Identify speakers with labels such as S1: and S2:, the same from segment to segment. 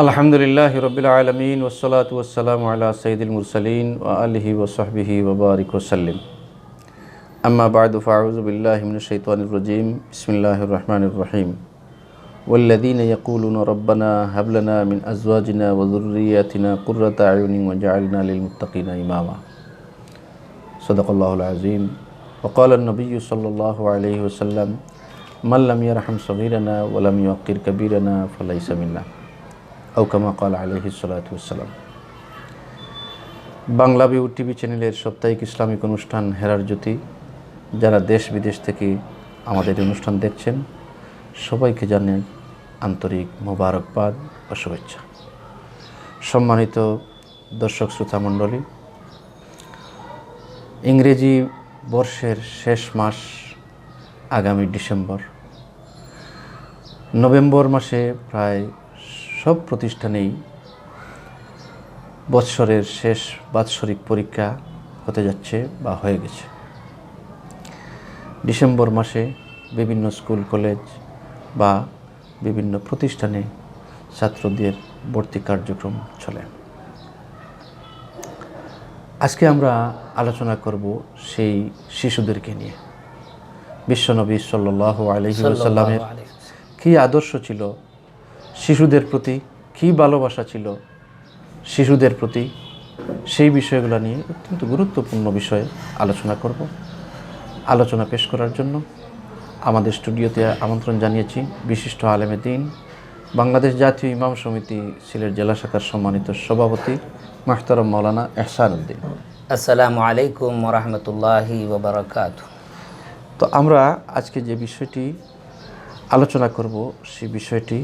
S1: আলহামদুলিল্লাহি রাব্বিল আলামিন ওয়াসসালাতু ওয়াসসালামু আলা সাইয়্যিদিল মুরসালিন ওয়া আলিহি ওয়া সাহবিহি ওয়া বারিক ওয়া সাল্লিম। আম্মা বা'দু ফাআউযু বিল্লাহি মিনাশ শাইতানির রাজীম। বিসমিল্লাহির রাহমানির রাহিম। ওয়াল্লাযীনা ইয়াকুলুনা রাব্বানা হাব লানা মিন আজওয়াজিনা ওয়া যুররিয়্যাতিনা কুররাতা আ'য়ুনিন ওয়াজআলনা লিল মুত্তাকিনা ইমামা। সাদাকাল্লাহুল আযীম। ওয়া ক্বালা an-নাবিয়্যু সাল্লাল্লাহু আলাইহি ওয়াসাল্লাম মান লাম ইয়ারহাম সাগীরানা ওয়া লাম ইউক্কির কাবীরানা ফালাইসা মিন্না। আও কামা ক্বালা আলাইহিস সালাতু ওয়াসসালাম। বাংলাভিউ টিভি চ্যানেলের সাপ্তাহিক ইসলামিক অনুষ্ঠান হেরার জ্যোতি, যারা দেশ বিদেশ থেকে আমাদের অনুষ্ঠান দেখছেন, সবাইকে জানাই আন্তরিক মোবারকবাদ ও শুভেচ্ছা। সম্মানিত দর্শক শ্রোতা মণ্ডলী, ইংরেজি বর্ষের শেষ মাস আগামী ডিসেম্বর। নভেম্বর মাসে প্রায় সব প্রতিষ্ঠানেই বৎসরের শেষ বাৎসরিক পরীক্ষা হতে যাচ্ছে বা হয়ে গেছে। ডিসেম্বর মাসে বিভিন্ন স্কুল কলেজ বা বিভিন্ন প্রতিষ্ঠানে ছাত্রদের ভর্তি কার্যক্রম চলে। আজকে আমরা আলোচনা করব সেই শিশুদেরকে নিয়ে। বিশ্বনবী সাল্লাল্লাহু আলাইহি ওয়াসাল্লামের কী আদর্শ ছিল শিশুদের প্রতি, কী ভালোবাসা ছিল শিশুদের প্রতি, সেই বিষয়গুলো নিয়ে অত্যন্ত গুরুত্বপূর্ণ বিষয়ে আলোচনা করব। আলোচনা পেশ করার জন্য আমাদের স্টুডিওতে আমন্ত্রণ জানিয়েছি বিশিষ্ট আলেমে দ্বীন, বাংলাদেশ জাতীয় ইমাম সমিতি সিলেট জেলা শাখার সম্মানিত সভাপতি মুহতারাম মাওলানা এহসান উদ্দিন।
S2: আসসালামু আলাইকুম ওয়া রাহমাতুল্লাহি ওয়া বারাকাতুহু।
S1: তো আমরা আজকে যে বিষয়টি আলোচনা করব, সেই বিষয়টি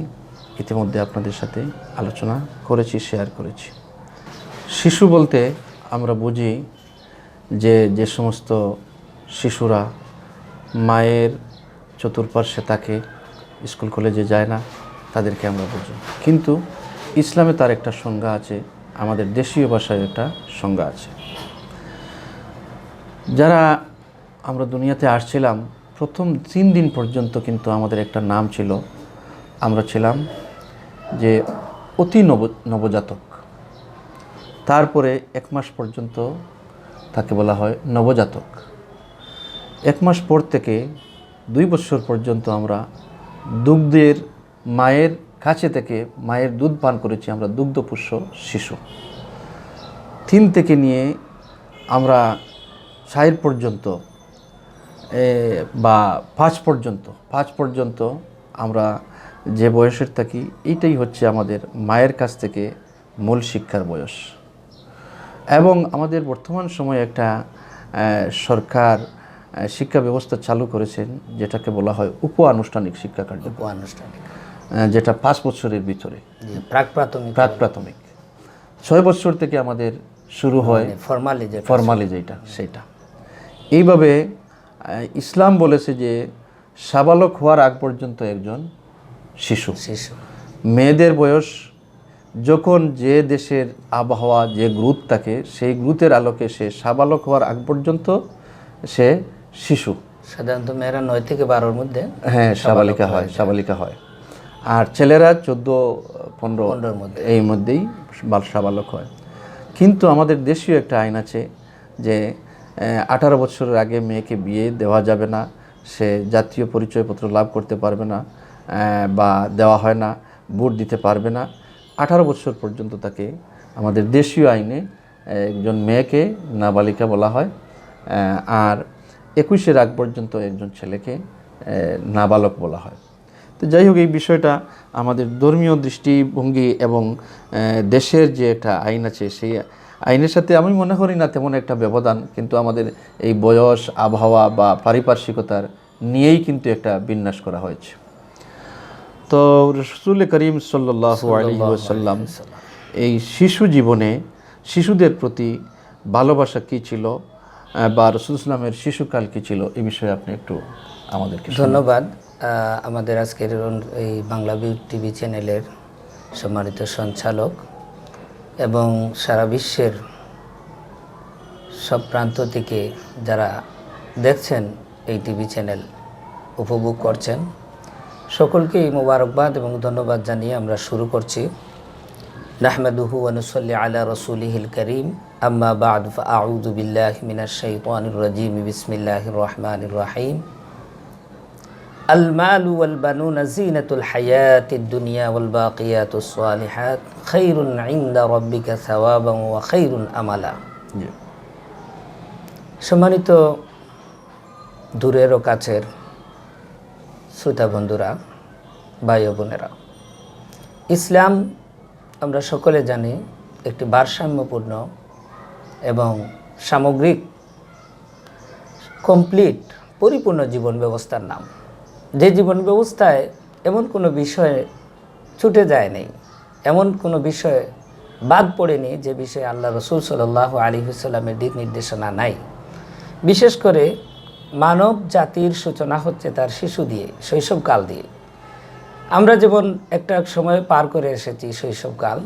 S1: ইতিমধ্যে আপনাদের সাথে আলোচনা করেছি, শেয়ার করেছি। শিশু বলতে আমরা বুঝি যে সমস্ত শিশুরা মায়ের চতুর্পার্শ্বে থাকে, স্কুল কলেজে যায় না, তাদেরকে আমরা বুঝি। কিন্তু ইসলামে তার একটা সংজ্ঞা আছে, আমাদের দেশীয় ভাষায় একটা সংজ্ঞা আছে। যারা আমরা দুনিয়াতে আসছিলাম, প্রথম 3 দিন পর্যন্ত কিন্তু আমাদের একটা নাম ছিল, আমরা ছিলাম যে অতি নবজাতক। তারপরে 1 মাস পর্যন্ত তাকে বলা হয় নবজাতক। 1 মাস পর থেকে 2 বছর পর্যন্ত আমরা দুগ্ধের মায়ের কাছে থেকে মায়ের দুধ পান করেছি, আমরা দুগ্ধপোষ্য শিশু। 3 থেকে নিয়ে আমরা 4 পর্যন্ত বা 5 পর্যন্ত আমরা যে বয়সের থাকি, এইটাই হচ্ছে আমাদের মায়ের কাছ থেকে মূল শিক্ষার বয়স। এবং আমাদের বর্তমান সময়ে একটা সরকার শিক্ষা ব্যবস্থা চালু করেছেন, যেটাকে বলা হয় উপ আনুষ্ঠানিক শিক্ষা কার্যক্রম, যেটা 5 বছরের ভিতরে প্রাক-প্রাথমিক 6 বছর থেকে আমাদের শুরু হয় ফরমালি যেটা সেটা। এইভাবে ইসলাম বলেছে যে সাবালক হওয়ার আগ পর্যন্ত একজন শিশু। মেয়েদের বয়স যখন যে দেশের আবহাওয়া, যে গ্রুথ থাকে, সেই গ্রুথের আলোকে সে সাবালক হওয়ার আগ পর্যন্ত সে শিশু।
S2: সাধারণত মেয়েরা 9 থেকে 12-র মধ্যে
S1: সাবালিকা হয়। আর ছেলেরা 14-15 মধ্যে, এই মধ্যেই সাবালক হয়। কিন্তু আমাদের দেশীয় একটা আইন আছে যে 18 বছরের আগে মেয়েকে বিয়ে দেওয়া যাবে না, সে জাতীয় পরিচয়পত্র লাভ করতে পারবে না বা দেওয়া হয় না, ভোট দিতে পারবে না। 18 বছর পর্যন্ত তাকে আমাদের দেশীয় আইনে একজন মেয়েকে নাবালিকা বলা হয়, আর 21-এর আগ পর্যন্ত একজন ছেলেকে নাবালক বলা হয়। তো যাই হোক, এই বিষয়টা আমাদের ধর্মীয় দৃষ্টিভঙ্গি এবং দেশের যে একটা আইন আছে, সেই আইনের সাথে আমি মনে করি না তেমন একটা ব্যবধান, কিন্তু আমাদের এই বয়স, আবহাওয়া বা পারিপার্শ্বিকতার নিয়েই কিন্তু একটা বিন্যাস করা হয়েছে। তো রাসূল করিম সাল্লাল্লাহু আলাইহি ওয়াসাল্লাম এই শিশু জীবনে শিশুদের প্রতি ভালোবাসা কী ছিল বা রাসূল ইসলামের শিশুকাল কী ছিল, এই বিষয়ে আপনি একটু আমাদেরকে।
S2: ধন্যবাদ। আমাদের আজকের এই বাংলাভিউ টিভি চ্যানেলের সম্মানিত সঞ্চালক এবং সারা বিশ্বের সব প্রান্ত থেকে যারা দেখছেন এই টিভি চ্যানেল, উপভোগ করছেন, সকলকেই মোবারকবাদ এবং ধন্যবাদ জানিয়ে আমরা শুরু করছি। نحمده ونصلي على رسوله الكريم أما بعد فأعوذ بالله من الشيطان الرجيم بسم الله الرحمن الرحيم المال والبنون زينة الحياة الدنيا والباقيات الصالحات خير عند ربك ثوابا وخير أملا সম্মানিত দূরের ও কাছের শ্রোতা বন্ধুরা, ভাই ও বোনেরা, ইসলাম আমরা সকলে জানি একটি ভারসাম্যপূর্ণ এবং সামগ্রিক কমপ্লিট পরিপূর্ণ জীবন ব্যবস্থার নাম। যে জীবন ব্যবস্থায় এমন কোনো বিষয়ে ছুটে যায় নেই, এমন কোনো বিষয়ে বাদ পড়েনি যে বিষয়ে আল্লাহ রসুল সাল্লাল্লাহু আলাইহি ওয়াসাল্লামের দিক নির্দেশনা নাই। বিশেষ করে মানব জাতির সূচনা হচ্ছে তার শিশু দিয়ে, শৈশবকাল দিয়ে। আমরা যেমন একটা সময় পার করে এসেছি শৈশবকাল,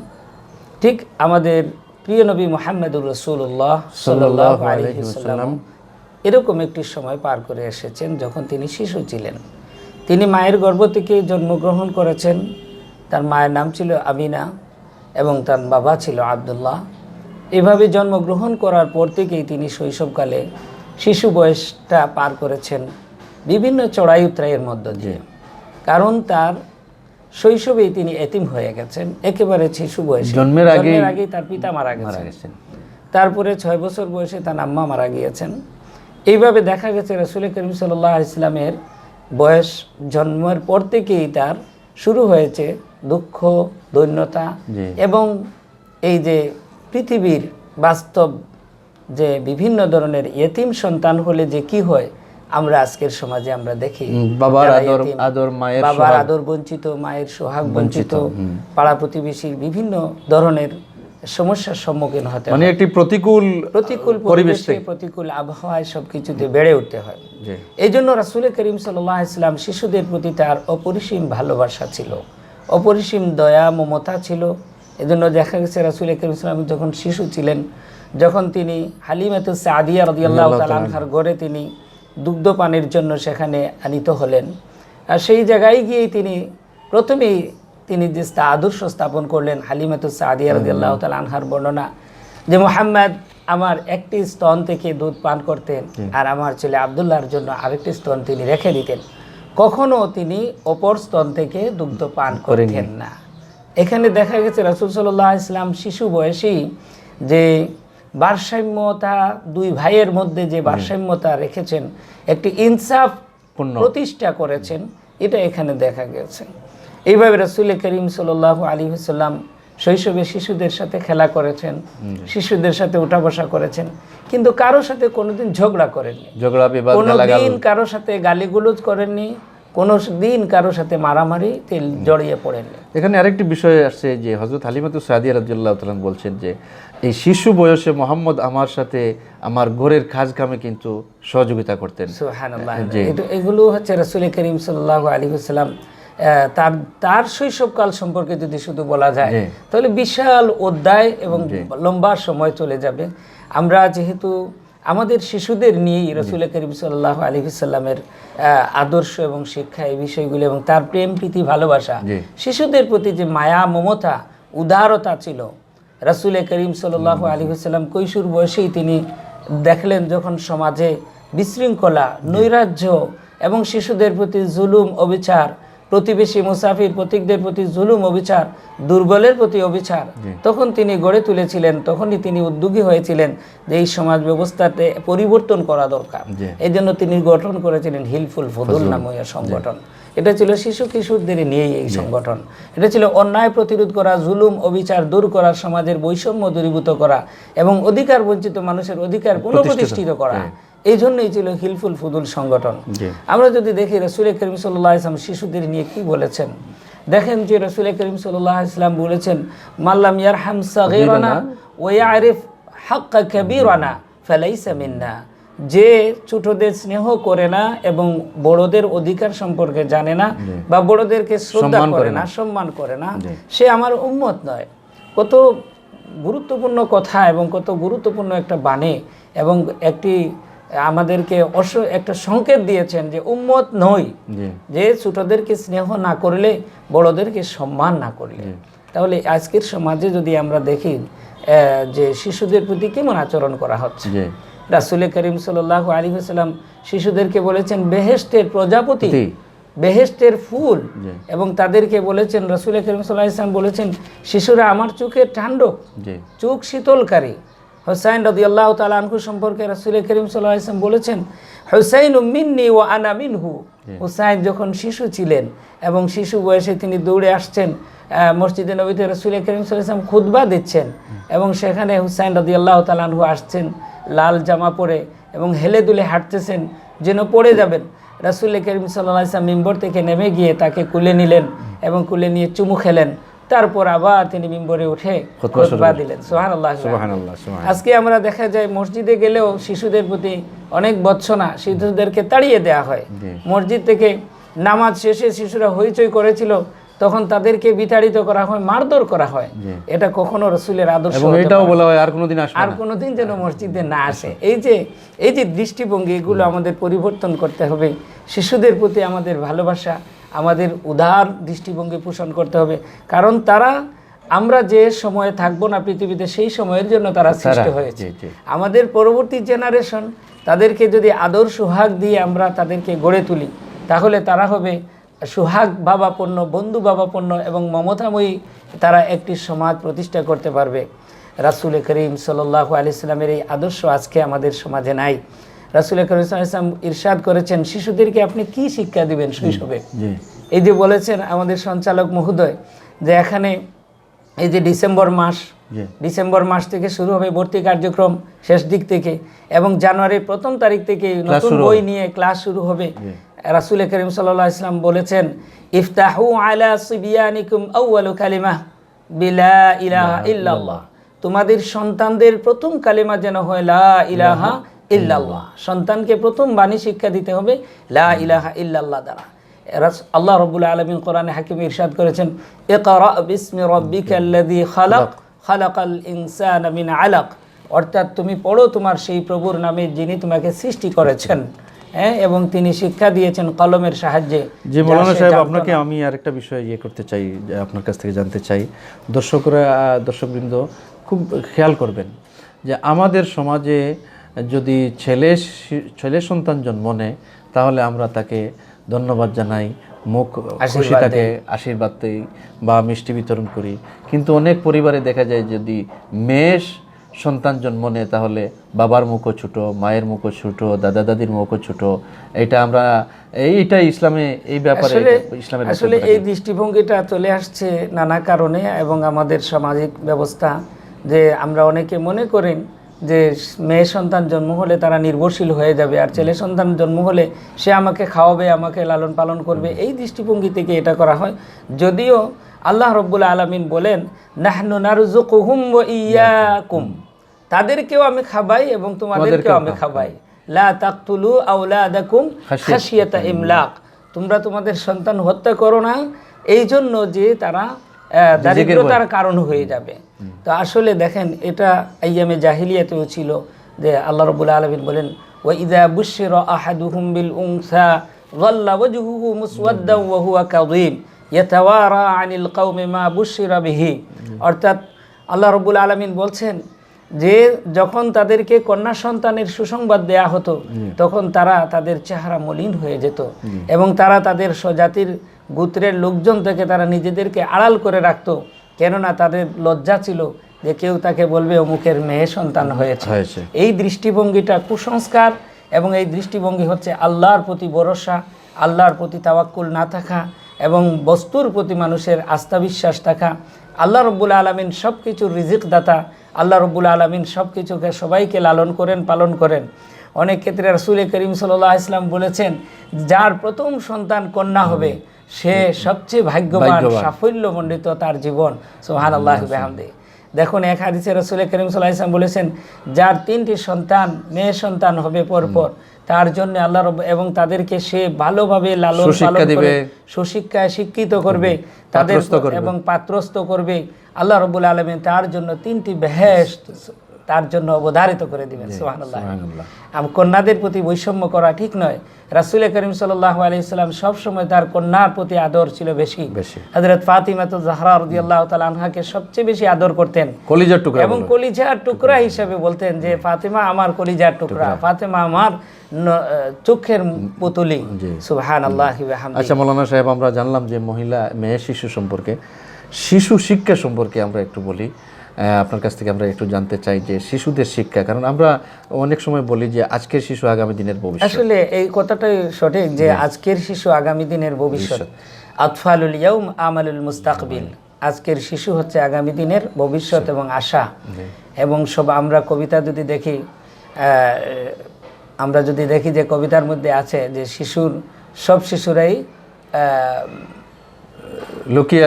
S2: ঠিক আমাদের প্রিয় নবী মুহাম্মদুর রাসূলুল্লাহ সাল্লাল্লাহু আলাইহি ওয়াসাল্লাম এরকম একটি সময় পার করে এসেছেন যখন তিনি শিশু ছিলেন। তিনি মায়ের গর্ভ থেকে জন্মগ্রহণ করেছেন। তার মায়ের নাম ছিল আমিনা এবং তার বাবা ছিল আব্দুল্লাহ। এভাবে জন্মগ্রহণ করার পর থেকেই তিনি শৈশবকালে শিশু বয়সটা পার করেছেন বিভিন্ন চড়াই উতরাইয়ের মধ্য দিয়ে। কারণ তার শৈশবেই তিনি এতিম হয়ে গেছেন, একেবারে শিশু বয়সে, জন্মের আগেই তার পিতা মারা গেছেন। তারপরে 6 বছর বয়সে তার আম্মা মারা গিয়েছেন। এইভাবে দেখা গেছে রাসূল করিম সাল্লাল্লাহু আলাইহি ওয়াসাল্লামের বয়স জন্মের পর থেকেই তার শুরু হয়েছে দুঃখ, দৈন্যতা এবং এই যে পৃথিবীর বাস্তব যে বিভিন্ন ধরনের ইয়েতিম সন্তান হলে যে কি হয় আমরা আজকের সমাজে আমরা দেখি। বাবার আদর বঞ্চিত, মায়ের সোহাগ বঞ্চিত, পাড়া প্রতিবেশীর বিভিন্ন ধরনের সমস্যার সম্মুখীন হতে হয়, মানে একটি প্রতিকূল পরিবেশে, প্রতিকূল আবহাওয়ায় সবকিছুতে বেড়ে উঠতে হয়। এই জন্য রাসূল করিম সাল্লাল্লাহু আলাইহি ওয়াসাল্লাম শিশুদের প্রতি তার অপরিসীম ভালোবাসা ছিল, অপরিসীম দয়া মমতা ছিল। এজন্য দেখা গেছে রাসূল করিম সাল্লাল্লাহু আলাইহি ওয়াসাল্লাম যখন শিশু ছিলেন, যখন তিনি হালিমাতুস সাদিয়া রাদিয়াল্লাহু তাআলা আনহার ঘরে তিনি দুগ্ধ পানের জন্য সেখানে আনিত হলেন, আর সেই জায়গায় গিয়েই তিনি প্রথমেই তিনি যে আদর্শ স্থাপন করলেন। হালিমাতুস সাদিয়া রাদিয়াল্লাহু তাআলা আনহার বর্ণনা যে মুহাম্মদ আমার একটি স্তন থেকে দুধ পান করতেন আর আমার ছেলে আব্দুল্লাহর জন্য আরেকটি স্তন তিনি রেখে দিতেন, কখনো তিনি অপর স্তন থেকে দুগ্ধ পান করতেন না। এখানে দেখা গেছে রাসূল সাল্লাল্লাহু আলাইহি ওয়াসাল্লাম শিশু বয়সেই যে ভারসাম্যতা, দুই ভাইয়ের মধ্যে যে ভারসাম্যতা রেখেছেন, একটি ইনসাফ প্রতিষ্ঠা করেছেন, এটা এখানে দেখা গেছে। এইভাবে রাসূল করিম সাল্লাল্লাহু আলাইহি ওয়াসাল্লাম শৈশবে শিশুদের সাথে খেলা করেছেন, শিশুদের সাথে উঠা বসা করেছেন, কিন্তু কারোর সাথে কোনোদিন ঝগড়া করেননি, কোনোদিন কারোর সাথে গালিগুলোজ করেননি, কোনো দিন কারোর সাথে মারামারি জড়িয়ে পড়েননি। এখানে আরেকটি বিষয় আসছে যে হযরত হালিমাতুস সাদিয়া রাদিয়াল্লাহু তাআলা বলছেন যে এই শিশু বয়সে মুহাম্মদ আমার সাথে আমার ঘরের কাজ কামে কিন্তু সহযোগিতা করতেন। সুবহানাল্লাহ। এগুলো হচ্ছে রাসূল করিম সাল্লাল্লাহু আলাইহি ওয়াসাল্লাম তার শৈশবকাল সম্পর্কে যদি শুধু বলা যায় তাহলে বিশাল অধ্যায় এবং লম্বা সময় চলে যাবে। আমরা যেহেতু আমাদের শিশুদের নিয়েই রাসূল করিম সাল্লাল্লাহু আলাইহি ওয়াসাল্লামের আদর্শ এবং শিক্ষা, এই বিষয়গুলো এবং তার প্রেম প্রীতি ভালোবাসা, শিশুদের প্রতি যে মায়া মমতা উদারতা ছিল, রাসূল করিম সাল্লাল্লাহু আলাইহি ওয়াসাল্লাম কৈশোর বয়সেই তিনি দেখলেন যখন সমাজে বিশৃঙ্খলা, নৈরাজ্য এবং শিশুদের প্রতি জুলুম অবিচার, প্রতিবেশী মুসাফির প্রতীকদের প্রতি জুলুম অবিচার, দুর্বলের প্রতি অবিচার, তখন তিনি গড়ে তুলেছিলেন। তখনই তিনি উদ্যোগী হয়েছিলেন যে এই সমাজ ব্যবস্থাতে পরিবর্তন করা দরকার। এই জন্য তিনি গঠন করেছিলেন হিলফুল ফুদুল নামীয় সংগঠন। এটা ছিল শিশু কিশোরদের নিয়েই এই সংগঠন। এটা ছিল অন্যায় প্রতিরোধ করা, জুলুম অবিচার দূর করা, সমাজের বৈষম্য দূরীভূত করা এবং অধিকার বঞ্চিত মানুষের অধিকার পুনঃপ্রতিষ্ঠিত করা। এই জন্যই ছিল হিলফুল ফুদুল সংগঠন। আমরা যদি দেখি রাসূল করিম সাল্লাল্লাহু আলাইহি ওয়াসাল্লাম শিশুদের নিয়ে কি বলেছেন, দেখেন যে রাসূল করিম সাল্লাল্লাহু আলাইহি ওয়াসাল্লাম বলেছেন মাল্লাম ইয়ারহাম সাগীরানা ওয়া ইয়ারিফ হাক্কা কাবীরানা ফালাইসা মিন্না। যে ছোটদের স্নেহ করে না এবং বড়দের অধিকার সম্পর্কে জানে না বা বড়দেরকে শ্রদ্ধা করে না, সম্মান করে না, সে আমার উম্মত নয়। কত গুরুত্বপূর্ণ কথা এবং কত গুরুত্বপূর্ণ একটা বাণী এবং একটি আমাদেরকে একটা সংকেত দিয়েছেন যে উম্মত নই, যে ছোটদেরকে স্নেহ না করলে, বড়দেরকে সম্মান না করলে। তাহলে আজকের সমাজে যদি আমরা দেখি যে শিশুদের প্রতি কেমন আচরণ করা হচ্ছে। রাসূল করিম সাল্লাল্লাহু আলাইহি ওয়াসাল্লাম শিশুদেরকে বলেছেন বেহেশতের প্রজাপতি, বেহেশতের ফুল, এবং তাদেরকে বলেছেন, রাসূল করিম সাল্লাল্লাহু আলাইহি ওয়াসাল্লাম বলেছেন শিশুরা আমার চোখের ঠান্ডক, চোখ শীতলকারী। হুসাইন রাদিয়াল্লাহু তাআলা আনহু সম্পর্কে রাসূল করিম সাল্লাল্লাহু আলাইহি ওয়াসাল্লাম বলেছেন হুসাইনু মিন্নি ওয়া আনা মিনহু। হুসাইন যখন শিশু ছিলেন এবং শিশু বয়সে তিনি দৌড়ে আসছেন মসজিদে নববীতে, রাসূল করিম সাল্লাল্লাহু আলাইহি ওয়াসাল্লাম খুতবা দিচ্ছেন এবং সেখানে হুসাইন রাদিয়াল্লাহু তাআলা আনহু আসছেন লাল জামা পরে এবং হেলে দুলে হাঁটতেছেন যেন পড়ে যাবেন। রাসূল করিম সাল্লাল্লাহু আলাইহি ওয়াসাল্লাম মিম্বর থেকে নেমে গিয়ে তাকে কুলে নিলেন এবং কুলে নিয়ে চুমু খেলেন, তারপর আবার তিনি মিম্বরে উঠে খুতবা দিলেন। সুবহানাল্লাহ, সুবহানাল্লাহ। আজকে আমরা দেখা যায় মসজিদে গেলেও শিশুদের প্রতি অনেক ভৎসনা, শিশুদেরকে তাড়িয়ে দেওয়া হয়। মসজিদ থেকে নামাজ শেষে শিশুরা হইচই করেছিল, তখন তাদেরকে বিতাড়িত করা হয়, মারধর করা হয়। এটা কখনো রাসূলের আদর্শ, এবং এটাও বলা হয় আর কোনোদিন যেন মসজিদে না আসে। এই যে দৃষ্টিভঙ্গি, এগুলো আমাদের পরিবর্তন করতে হবে। শিশুদের প্রতি আমাদের ভালোবাসা, আমাদের উদার দৃষ্টিভঙ্গি পোষণ করতে হবে, কারণ তারা আমরা যে সময়ে থাকবো না পৃথিবীতে সেই সময়ের জন্য তারা সৃষ্টি হয়েছে। আমাদের পরবর্তী জেনারেশন, তাদেরকে যদি আদর সোহাগ দিয়ে আমরা তাদেরকে গড়ে তুলি, তাহলে তারা হবে সোহাগ ভাবাপন্ন, বন্ধু ভাবাপন্ন এবং মমতাময়ী, তারা একটি সমাজ প্রতিষ্ঠা করতে পারবে। রাসূল করিম সাল্লাল্লাহু আলাইহি ওয়াসাল্লামের এই আদর্শ আজকে আমাদের সমাজে নাই। রাসূল করিম সাল্লাল্লাহু আলাইহি ওয়াসাল্লাম ইরশাদ করেছেন শিশুদেরকে আপনি কি শিক্ষা দিবেন শৈশবে। এই যে বলেছেন আমাদের সঞ্চালক মহোদয় যে এখানে এই যে ডিসেম্বর মাস থেকে শুরু হবে ভর্তি কার্যক্রম শেষ দিক থেকে, এবং জানুয়ারির 1 তারিখ থেকে নতুন বই নিয়ে ক্লাস শুরু হবে। রাসূল করিম সাল্লাল্লাহু আলাইহি ওয়াসাল্লাম বলেছেন ইফতাহু আলা সিবিয়ানিকুম আউয়ালু কালিমা বিলা ইলাহা ইল্লাল্লাহ, তোমাদের সন্তানদের প্রথম কালিমা যেন হয় লা ইলাহা ইল্লাল্লাহ। সন্তানকে প্রথম বাণী শিক্ষা দিতে হবে লা ইলাহা ইল্লাল্লাহ দ্বারা। আল্লাহ রাব্বুল আলামিন কোরআনে হাকিমে ইরশাদ করেছেন ইকরা বিসমি রাব্বিকাল্লাযী খালাক খালাকাল ইনসানা মিন আলাক, অর্থাৎ তুমি পড়ো তোমার সেই প্রভুর নামে যিনি তোমাকে সৃষ্টি করেছেন, এবং তিনি শিক্ষা দিয়েছেন কলমের সাহায্যে।
S1: যে মৌলানা সাহেব, আপনাকে আমি আরেকটা বিষয় করতে চাই, আপনার কাছ থেকে জানতে চাই, দর্শকবৃন্দ খুব খেয়াল করবেন যে আমাদের সমাজে যদি ছেলে সন্তান জন্ম নেয়, তাহলে আমরা তাকে ধন্যবাদ জানাই, মুখ খুশি তাকে আশীর্বাদ দিই বা মিষ্টি বিতরণ করি। কিন্তু অনেক পরিবারে দেখা যায় যদি মেয়ে সন্তান জন্ম নেয়, তাহলে বাবার মুখও ছোট, মায়ের মুখও ছোট, দাদা দাদির মুখও ছোট। এইটা ইসলামে এই ব্যাপারে
S2: আসলে এই দৃষ্টিভঙ্গিটা চলে আসছে নানা কারণে, এবং আমাদের সামাজিক ব্যবস্থা, যে আমরা অনেকে মনে করেন যে মেয়ে সন্তান জন্ম হলে তারা নির্ভরশীল হয়ে যাবে, আর ছেলে সন্তান জন্ম হলে সে আমাকে খাওয়াবে, আমাকে লালন পালন করবে। এই দৃষ্টিভঙ্গি থেকে এটা করা হয়। যদিও আল্লাহ রাব্বুল আলামিন বলেন নাহনু নারযুকুহুম ওয়া ইয়্যাকুম, তাদেরকেও আমি খাবাই এবং তোমাদেরকেও আমি খাবাই। লা তাকতুলু আওলাদাকুম খাশিয়াতা ইমলাক, তোমরা তোমাদের সন্তান হত্যা করো না এই জন্য যে তারা দারিদ্রতার কারণ হয়ে যাবে। তো আসলে দেখেন, এটা আইয়ামে জাহিলিয়াতেও ছিল, যে আল্লাহ রাব্বুল আলামিন বলেন ওয়া ইযা বুশিরা আহাদুহুম বিল উনসা যাল্লা ওয়াজহুহু মুসওয়াদ্দান ওয়া হুয়া কাযীম ইয়াতাওয়ারা আনিল কওমি মা বুশিরা বিহি। অর্থাৎ আল্লাহ রাব্বুল আলামিন বলছেন যে যখন তাদেরকে কন্যা সন্তানের সুসংবাদ দেয়া হতো, তখন তারা তাদের চেহারা মলিন হয়ে যেত এবং তারা তাদের স্বজাতির গোত্রের লোকজন থেকে তারা নিজেদেরকে আড়াল করে রাখতো, কেননা তাদের লজ্জা ছিল যে কেউ তাকে বলবে অমুকের মেয়ে সন্তান হয়েছে। এই দৃষ্টিভঙ্গিটা কুসংস্কার, এবং এই দৃষ্টিভঙ্গি হচ্ছে আল্লাহর প্রতি ভরসা, আল্লাহর প্রতি তাওয়াক্কুল না থাকা এবং বস্তুর প্রতি মানুষের আস্থা বিশ্বাস থাকা। আল্লাহ রাব্বুল আলামিন সব কিছুর রিজিক দাতা, আল্লাহ রাব্বুল আলামিন সব কিছুকে সবাইকে লালন করেন, পালন করেন। অনেক ক্ষেত্রে রাসূল করিম সাল্লাল্লাহু আলাইহি ওয়াসাল্লাম বলেছেন যার প্রথম সন্তান কন্যা হবে সে সবচেয়ে ভাগ্যবান, সাফল্যমণ্ডিত তার জীবন। সুবহানাল্লাহি ওয়া বিহামদিহি। দেখুন, এক হাদিসে রাসূল করিম সাল্লাল্লাহু আলাইহি ওয়াসাল্লাম বলেছেন যার 3টি সন্তান মেয়ে সন্তান হবে পরপর, তার জন্য আল্লাহ এবং তাদেরকে সে ভালোভাবে লালন পালন করে সুশিক্ষায় শিক্ষিত করবে, তাদের এবং পাত্রস্থ করবে। আল্লাহ রাব্বুল আলামিন তার জন্য 3টি বেহেশত তার জন্য অবধারিত করে দিবেন। সুবহানাল্লাহ। কন্যাদের প্রতি বৈষম্য করা ঠিক নয়। রাসূল করিম সাল্লাল্লাহু আলাইহি সাল্লাম সব সময় তার কন্যার প্রতি আদর ছিল বেশি। হযরত ফাতিমা জাহরা রাদিয়াল্লাহু তাআলা আনহাকে সবচেয়ে বেশি আদর করতেন,
S1: কলিজার টুকরা,
S2: এবং কলিজার টুকরা হিসেবে বলতেন যে ফাতিমা আমার কলিজার টুকরা, ফাতিমা আমার চোখের পুতুলি। সুবহানাল্লাহি ওয়া বিহামদিহি।
S1: আচ্ছা মাওলানা সাহেব, আমরা জানলাম যে মেয়ে শিশু সম্পর্কে, শিশু শিক্ষা সম্পর্কে আমরা একটু বলি। আপনার কাছ থেকে আমরা একটু জানতে চাই যে শিশুদের শিক্ষা, কারণ আমরা অনেক সময় বলি যে আজকের শিশু আগামী দিনের ভবিষ্যৎ।
S2: আসলে এই কথাটাই সঠিক যে আজকের শিশু আগামী দিনের ভবিষ্যৎ। আতফালুল ইয়াউম আমালুল মুস্তাকবিল। আজকের শিশু হচ্ছে আগামী দিনের ভবিষ্যৎ এবং আশা। এবং সব আমরা কবিতা যদি দেখি, যে কবিতার মধ্যে আছে যে সব শিশুরাই
S1: লুকিয়ে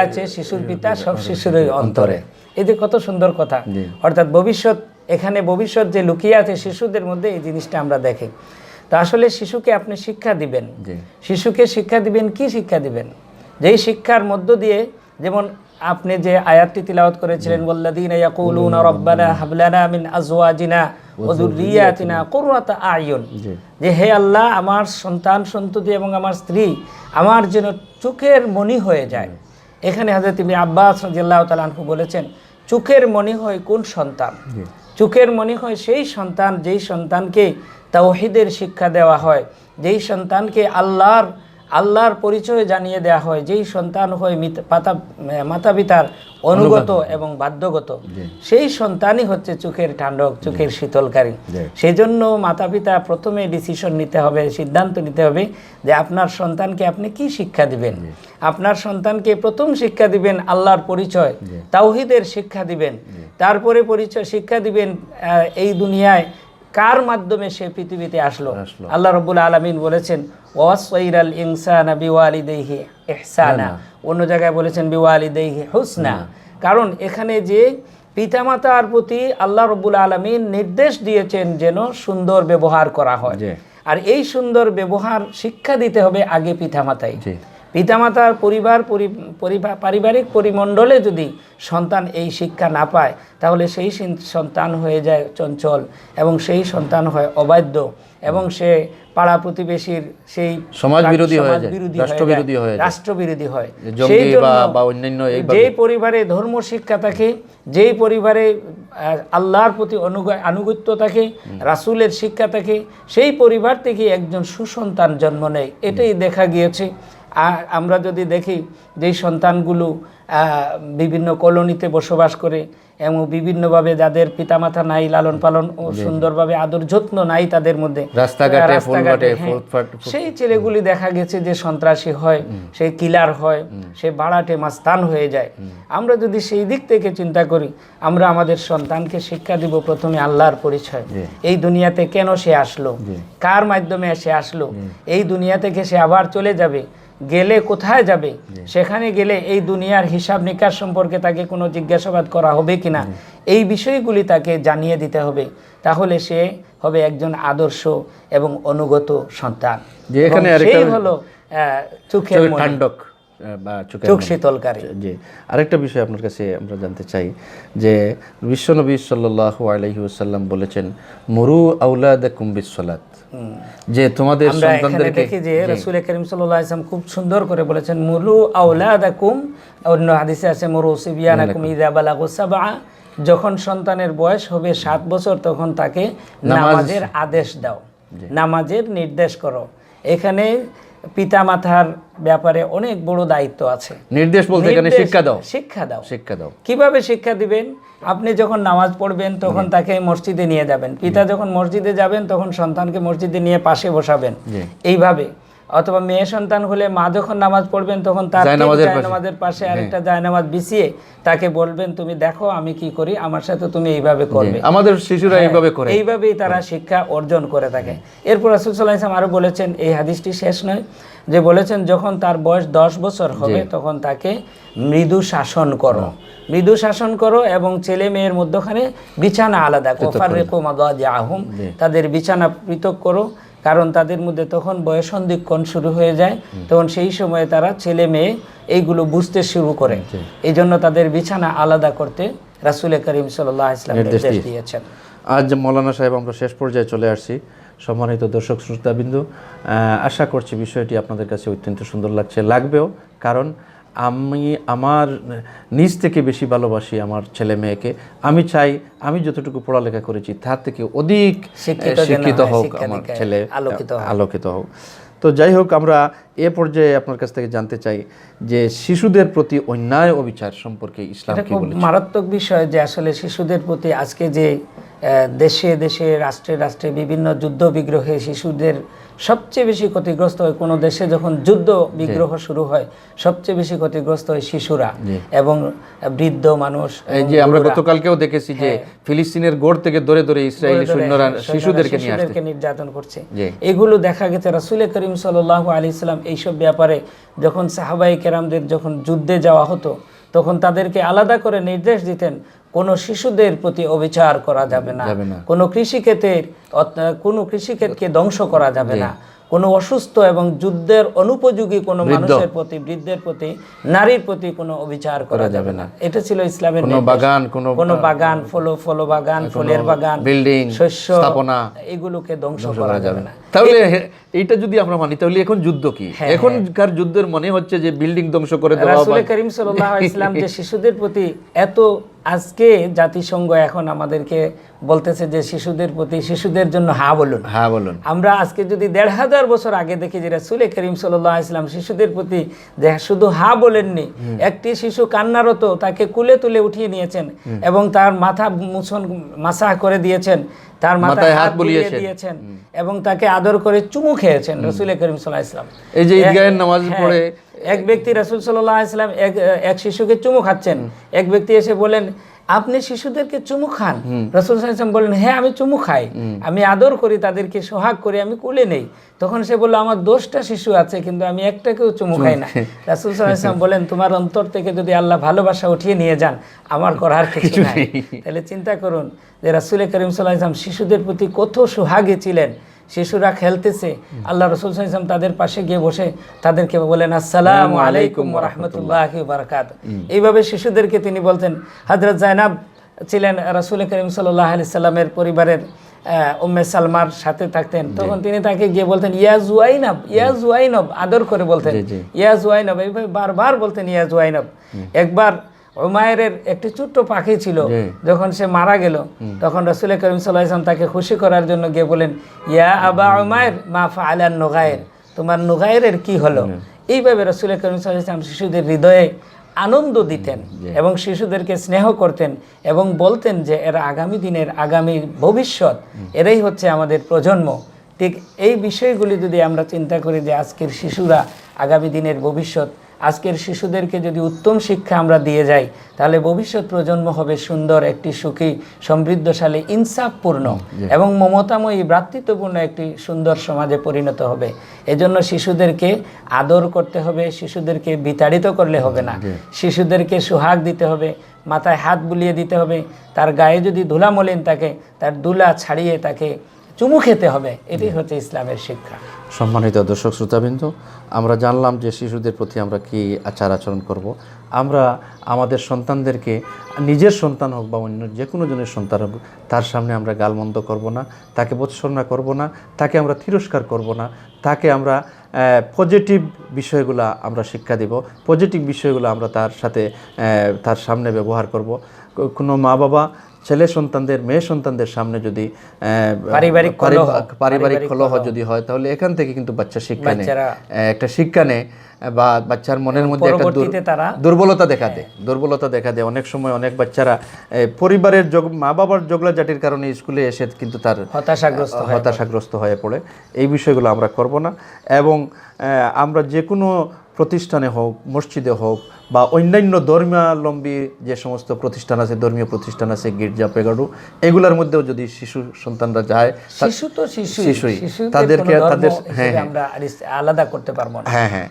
S1: আছে
S2: শিশুর পিতা সব শিশুরই অন্তরে। এই যে কত সুন্দর কথা। অর্থাৎ ভবিষ্যৎ, এখানে ভবিষ্যৎ যে লুকিয়ে আছে শিশুদের মধ্যে, এই জিনিসটা আমরা দেখি। তো আসলে শিশুকে আপনি শিক্ষা দিবেন, শিশুকে শিক্ষা দিবেন, কি শিক্ষা দিবেন? যেই শিক্ষার মধ্য দিয়ে, যেমন আপনি যে আয়াতটি তিলাওয়াত করেছিলেন, ওয়াল্লাযীনা ইয়াকুলুনা রাব্বানা হাব লানা মিন আজওয়াজিনা ওয়া যুররিয়াতিনা কুররাতা আয়ুন, যে হে আল্লাহ, আমার সন্তান সন্ততি এবং আমার স্ত্রী আমার যেন চোখের মনি হয়ে যায়। এখানে হযরত ইবনে আব্বাস রাদিয়াল্লাহু তাআলা আনহু বলেছেন, চোখের মনি হয় কোন সন্তান? চোখের মনি হয় সেই সন্তান যেই সন্তানকে তাওহীদের শিক্ষা দেওয়া হয়, যেই সন্তানকে আল্লাহর পরিচয় জানিয়ে দেওয়া হয়, যেই সন্তান হয় মাতা পিতার অনুগত এবং বাধ্যগত, সেই সন্তানই হচ্ছে চোখের ঠান্ডক, চোখের শীতলকারী। সেই জন্য মাতা পিতা প্রথমে ডিসিশন নিতে হবে, সিদ্ধান্ত নিতে হবে যে আপনার সন্তানকে আপনি কি শিক্ষা দিবেন। আপনার সন্তানকে প্রথম শিক্ষা দিবেন আল্লাহর পরিচয়, তাওহীদের শিক্ষা দিবেন। তারপরে শিক্ষা দিবেন এই দুনিয়ায় কার মাধ্যমে সে পৃথিবীতে আসলো। আল্লাহ রাব্বুল আলামিন বলেছেন, ওয়াসাইরাল ইনসানা বিওয়ালিদাইহি ইহসানা, অন্য জায়গায় বলেছেন বিওয়ালিদাইহি হুসনা। কারণ এখানে যে পিতামাতার প্রতি আল্লাহ রাব্বুল আলামিন নির্দেশ দিয়েছেন যেন সুন্দর ব্যবহার করা হয়, আর এই সুন্দর ব্যবহার শিক্ষা দিতে হবে আগে পিতামাতাই। পিতামাতার পারিবারিক পরিমণ্ডলে যদি সন্তান এই শিক্ষা না পায়, তাহলে সেই সন্তান হয়ে যায় চঞ্চল, এবং সেই সন্তান হয় অবাধ্য, এবং সে পাড়া প্রতিবেশীর সেই
S1: সমাজবিরোধী হয়ে যায়,
S2: রাষ্ট্রবিরোধী হয়। সেই জন্য যেই পরিবারে ধর্ম শিক্ষা থাকে, যেই পরিবারে আল্লাহর প্রতি আনুগত্য থাকে, রাসূলের শিক্ষা থাকে, সেই পরিবার থেকে একজন সুসন্তান জন্ম নেয়। এটাই দেখা গিয়েছে। আমরা যদি দেখি যেই সন্তানগুলো বিভিন্ন কলোনিতে বসবাস করে এবং বিভিন্নভাবে যাদের পিতামাতা নাই, লালন পালন ও সুন্দরভাবে আদর যত্ন নাই তাদের মধ্যে, রাস্তাঘাটে সেই ছেলেগুলি দেখা গেছে যে সন্ত্রাসী হয়, সে কিলার হয়, সে বাড়াটে মাস্তান হয়ে যায়। আমরা যদি সেই দিক থেকে চিন্তা করি, আমরা আমাদের সন্তানকে শিক্ষা দিব প্রথমে আল্লাহর পরিচয়, এই দুনিয়াতে কেন সে আসলো, কার মাধ্যমে সে আসলো, এই দুনিয়া থেকে সে আবার চলে যাবে, গেলে কোথায় যাবে, সেখানে গেলে এই দুনিয়ার হিসাব নিকাশ সম্পর্কে তাকে কোনো জিজ্ঞাসাবাদ করা হবে কিনা, এই বিষয়গুলি তাকে জানিয়ে দিতে হবে। তাহলে সে হবে একজন আদর্শ এবং অনুগত সন্তান। সেই হলো চোখের ঠান্ডক বা চোখ শীতলকারী।
S1: জি, আরেকটা বিষয় আপনার কাছে আমরা জানতে চাই যে বিশ্বনবী সাল্লাল্লাহু আলাইহি ওয়াসাল্লাম বলেছেন, মুরু আওলাদাকুম বিসসালাত, যে তোমাদের সন্তানদেরকে,
S2: দেখি যে রাসূল করিম সাল্লাল্লাহু আলাইহি ওয়াসাল্লাম খুব সুন্দর করে বলেছেন, মুরু আওলাদাকুম, অন্য হাদিসে আছে মুরু সিবিয়ানাকুম ইযা বালাগু সাবআ, যখন সন্তানের বয়স হবে 7 বছর তখন তাকে নামাজের আদেশ দাও, নামাজের নির্দেশ করো। এখানে পিতামাতার ব্যাপারে অনেক বড় দায়িত্ব আছে।
S1: নির্দেশ বলতে এখানে
S2: শিক্ষা দাও। কিভাবে শিক্ষা দিবেন? আপনি যখন নামাজ পড়বেন তখন তাকে মসজিদে নিয়ে যাবেন, পিতা যখন মসজিদে যাবেন তখন সন্তানকে মসজিদে নিয়ে পাশে বসাবেন, এইভাবে। অথবা মেয়ে সন্তান হলে মা যখন নামাজ পড়বেন তখন তার জায়নামাজের পাশে আরেকটা জায়নামাজ বিছিয়ে তাকে বলবেন, তুমি দেখো আমি কি করি, আমার সাথে তুমি এইভাবে করবে।
S1: আমাদের শিশুরা এইভাবে করে,
S2: এইভাবেই তারা শিক্ষা অর্জন করে থাকে। এরপর রাসূল সাল্লাল্লাহু আলাইহি ওয়াসাল্লাম আরো বলেছেন, এই হাদিসটি শেষ নয়, যে বলেছেন যখন তার বয়স 10 বছর হবে তখন তাকে মৃদু শাসন করো, মৃদু শাসন করো, এবং ছেলে মেয়ের মধ্যখানে বিছানা আলাদা, ফাররিকু মাদাজিআহুম, তাদের বিছানা পৃথক করো। কারণ তাদের মধ্যে তখন বয়ঃসন্ধিক্ষণ শুরু হয়ে যায়, তখন সেই সময়ে তারা ছেলে মেয়ে এইগুলো বুঝতে শুরু করে, এই জন্য তাদের বিছানা আলাদা করতে রাসূল করিম সাল্লাল্লাহু আলাইহি ওয়াসাল্লাম নির্দেশ দিয়েছেন।
S1: আজ মৌলানা সাহেব আমরা শেষ পর্যায়ে চলে আসছি। সম্মানিত দর্শক শ্রোতাবৃন্দ, আশা করছি বিষয়টি আপনাদের কাছে অত্যন্ত সুন্দর লাগবেও, কারণ আমি আমার নিজ থেকে বেশি ভালোবাসি আমার ছেলে মেয়েকে। আমি চাই আমি যতটুকু পড়ালেখা করেছি তার থেকে অধিক শিক্ষিত হোক আমার ছেলে, আলোকিত হোক। তো যাই হোক, আমরা এ পর্যায়ে আপনার কাছ থেকে জানতে চাই যে শিশুদের প্রতি অন্যায় অবিচার সম্পর্কে ইসলাম কি বলেছে?
S2: মারাত্মক বিষয় যে আসলে শিশুদের প্রতি আজকে যে দেশে দেশে রাষ্ট্রে রাষ্ট্রে বিভিন্ন যুদ্ধ বিগ্রহে শিশুদের সবচেয়ে বেশি ক্ষতিগ্রস্ত হয়। কোনো দেশে যখন যুদ্ধ বিগ্রহ শুরু হয় সবচেয়ে বেশি ক্ষতিগ্রস্ত হয় শিশুরা এবং বৃদ্ধ মানুষ।
S1: এই যে আমরা গতকালকেও দেখেছি যে ফিলিস্তিনের গোড় থেকে ধরে ধরে ইসরায়েলি সৈন্যরা শিশুদেরকে
S2: নির্যাতন করছে। এগুলো দেখা গেছে রাসূল করিম সাল্লাল্লাহু আলাইহি ওয়াসাল্লাম এইসব ব্যাপারে যখন সাহাবায়ে কেরামদের যখন যুদ্ধে যাওয়া হতো তখন তাদেরকে আলাদা করে নির্দেশ দিতেন, কোনো শিশুদের প্রতি অবিচার করা যাবে না, কোনো কৃষিক্ষেতকে ধ্বংস করা যাবে না, কোনো অসুস্থ এবং যুদ্ধের অনুপযোগী কোনো মানুষের প্রতি, বৃদ্ধের প্রতি, নারীর প্রতি কোনো অবিচার করা যাবে না। এটা ছিল ইসলামের
S1: কোনো বাগান,
S2: ফল বাগান, ফলের বাগান,
S1: বিল্ডিং,
S2: শস্য
S1: স্থাপনা,
S2: এগুলোকে ধ্বংস করা যাবে না।
S1: তাহলে এইটা যদি আমরা মানি তাহলে এখন যুদ্ধ কি? এখনকার যুদ্ধের মনে হচ্ছে যে বিল্ডিং ধ্বংস করে দেওয়া।
S2: রাসূল করিম সাল্লাল্লাহু আলাইহি ওয়াসাল্লাম যে শিশুদের প্রতি এত, আজকে জাতিসংঘ এখন আমাদেরকে বলতেছে যে শিশুদের জন্য হ্যাঁ বলুন। আমরা আজকে যদি ১৫০০ বছর আগে দেখি যে রাসূল করিম সাল্লাল্লাহু আলাইহি ওয়াসাল্লাম শিশুদের প্রতি শুধু হ্যাঁ বলেননি, একটি শিশু কান্নারত তাকে কুলে তুলে উঠিয়ে নিয়েছেন এবং তার মাথা মাসাহ করে দিয়েছেন, তার মাথায় হাত বুলিয়ে দিয়েছেন এবং তাকে আদর করে চুমু খেয়েছেন রাসূল করিম সাল্লাল্লাহু আলাইহি ওয়াসাল্লাম। এই যে ঈদগাহের নামাজ পড়ে এক ব্যক্তি রাসূল সাল্লাল্লাহু আলাইহি ওয়াসাল্লাম এক শিশুকে চুমু খাচ্ছেন, এক ব্যক্তি এসে বলেন, আপনি শিশুদেরকে চুমু খান? রাসূল সাল্লাল্লাহু আলাইহি ওয়াসাল্লাম বলেন, হ্যাঁ আমি চুমু খাই, আমি আদর করি, তাদেরকে সোহাগ করি, আমি কোলে নেই। তখন সে বলল, আমার 10টা শিশু আছে কিন্তু আমি একটাকেও চুমু খাই না। রাসূল সাল্লাল্লাহু আলাইহি ওয়াসাল্লাম বলেন, তোমার অন্তর থেকে যদি আল্লাহ ভালোবাসা উঠিয়ে নিয়ে যান আমার করার কিছু নাই। তাহলে চিন্তা করুন যে রাসূল করিম সাল্লাল্লাহু আলাইহি ওয়াসাল্লাম শিশুদের প্রতি কত সোহাগী ছিলেন। শিশুরা খেলতেছে, আল্লাহ রাসূল সাল্লাল্লাহু আলাইহি ওয়াসাল্লাম তাদের পাশে গিয়ে বসে তাদেরকে বলেন, আসসালামু আলাইকুম ওয়া রাহমাতুল্লাহি ওয়া বারাকাতুহু। এইভাবে শিশুদেরকে তিনি বলতেন। হযরত জায়নাব ছিলেন রাসূল করিম সাল্লাল্লাহু আলাইহি ওয়াসাল্লামের পরিবারের উম্মে সালমার সাথে থাকতেন, তখন তিনি তাকে গিয়ে বলতেন, ইয়া জুয়াইনব, আদর করে বলতেন ইয়া জুয়াইনব, এইভাবে বারবার বলতেন ইয়া জুয়াইনব। একবার উমায়েরের একটি ছোট্ট পাখি ছিল, যখন সে মারা গেল তখন রাসূল করিম সাল্লাল্লাহু আলাইহি ওয়াসাল্লাম তাকে খুশি করার জন্য গিয়ে বলেন, ইয়া আবা উমায়ের মা ফাআলান নুগায়ের, তোমার নুগায়েরের কি হলো? এইভাবে রাসূল করিম সাল্লাল্লাহু আলাইহি ওয়াসাল্লাম শিশুদের হৃদয়ে আনন্দ দিতেন এবং শিশুদেরকে স্নেহ করতেন এবং বলতেন যে এরা আগামী দিনের আগামী ভবিষ্যৎ, এরাই হচ্ছে আমাদের প্রজন্ম। ঠিক এই বিষয়গুলি যদি আমরা চিন্তা করি যে আজকের শিশুরা আগামী দিনের ভবিষ্যৎ, আজকের শিশুদেরকে যদি উত্তম শিক্ষা আমরা দিয়ে যাই তাহলে ভবিষ্যৎ প্রজন্ম হবে সুন্দর, একটি সুখী, সমৃদ্ধশালী, ইনসাফপূর্ণ এবং মমতাময়ী, ভ্রাতৃত্বপূর্ণ একটি সুন্দর সমাজে পরিণত হবে। এজন্য শিশুদেরকে আদর করতে হবে, শিশুদেরকে বিতাড়িত করলে হবে না, শিশুদেরকে সোহাগ দিতে হবে, মাথায় হাত বুলিয়ে দিতে হবে, তার গায়ে যদি ধুলা মলিন থাকে তার ধুলা ছাড়িয়ে তাকে চুমু খেতে হবে। এটাই হচ্ছে ইসলামের শিক্ষা।
S1: সম্মানিত দর্শক শ্রোতাবৃন্দ, আমরা জানলাম যে শিশুদের প্রতি আমরা কি আচার আচরণ করব। আমরা আমাদের সন্তানদেরকে, নিজের সন্তান হোক বা অন্য যে কোনো জনের সন্তান হোক, তার সামনে আমরা গালমন্দ করব না, তাকে বৎসরণা করব না, তাকে আমরা তিরস্কার করব না, তাকে আমরা পজিটিভ বিষয়গুলো আমরা শিক্ষা দেব, পজিটিভ বিষয়গুলো আমরা তার সামনে ব্যবহার করব। কোনো মা বাবা ছেলে সন্তানদের, মেয়ে সন্তানদের সামনে যদি পারিবারিক কলহ যদি হয় তাহলে এখান থেকে কিন্তু বাচ্চা একটা শিক্ষা নেয় বা বাচ্চার মনের মধ্যে একটা দুর্বলতা দেখা দেয়। অনেক সময় অনেক বাচ্চারা পরিবারের মা বাবার ঝগড়াঝাটির কারণে স্কুলে এসে কিন্তু তার হতাশাগ্রস্ত হয়ে পড়ে। এই বিষয়গুলো আমরা করব না এবং আমরা যে কোনো প্রতিষ্ঠানে হোক, মসজিদে হোক বা অন্যান্য ধর্মাবলম্বী যে সমস্ত প্রতিষ্ঠান আছে, ধর্মীয় প্রতিষ্ঠান আছে, গির্জা, পেগাডু, এগুলোর মধ্যেও যদি শিশু সন্তানরা যায়, শিশুই তাদেরকে
S2: আমরা আলাদা করতে পারবো না।
S1: হ্যাঁ,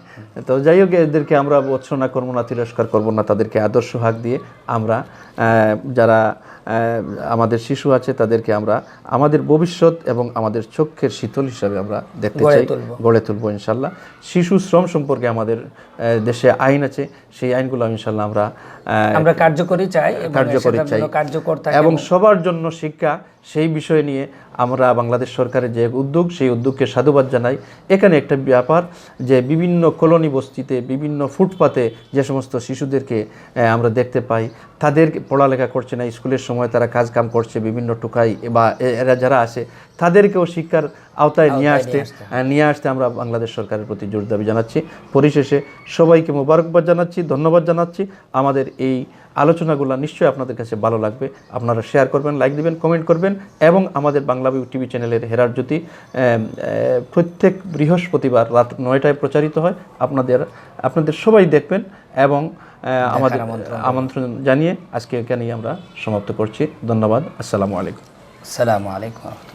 S1: তো যাই হোক, এদেরকে আমরা ভৎসনা করবো না, তিরস্কার করবো না, তাদেরকে আদর্শ হাক দিয়ে আমরা যারা আমাদের শিশু আছে তাদেরকে আমরা আমাদের ভবিষ্যৎ এবং আমাদের চোখের শীতল হিসাবে আমরা দেখতে চাই, গড়ে তুলবো ইনশাল্লাহ। শিশু শ্রম সম্পর্কে আমাদের দেশে আইন আছে, সেই এই আইনগুলো ইনশাল্লাহ
S2: আমরা কার্যকরী চাই
S1: কার্যকরী চাই
S2: কার্যকর
S1: এবং সবার জন্য শিক্ষা, সেই বিষয় নিয়ে আমরা বাংলাদেশ সরকারের যে উদ্যোগ, সেই উদ্যোগকে সাধুবাদ জানাই। এখানে একটা ব্যাপার যে বিভিন্ন কলোনি বস্তিতে, বিভিন্ন ফুটপাতে যে সমস্ত শিশুদেরকে আমরা দেখতে পাই, তাদের পড়ালেখা করছে না, স্কুলের সময় তারা কাজ কাম করছে বিভিন্ন টোকাই বা এরা যারা আছে তাদেরকেও শিক্ষার আওতায় নিয়ে আসতে আমরা বাংলাদেশ সরকারের প্রতি জোর দাবি জানাচ্ছি। পরিশেষে সবাইকে মোবারকবাদ জানাচ্ছি, ধন্যবাদ জানাচ্ছি। আমাদের এই আলোচনাগুলো নিশ্চয়ই আপনাদের কাছে ভালো লাগবে। আপনারা শেয়ার করবেন, লাইক দিবেন, কমেন্ট করবেন এবং আমাদের বাংলাভিউ টিভি চ্যানেলের হেরার জ্যোতি প্রত্যেক বৃহস্পতিবার রাত 9টায় প্রচারিত হয়। আপনাদের সবাই দেখবেন এবং আমাদের আমন্ত্রণ জানিয়ে আজকে এখানেই আমরা সমাপ্ত করছি। ধন্যবাদ। আসসালামু আলাইকুম।
S2: আসসালামু আলাইকুম।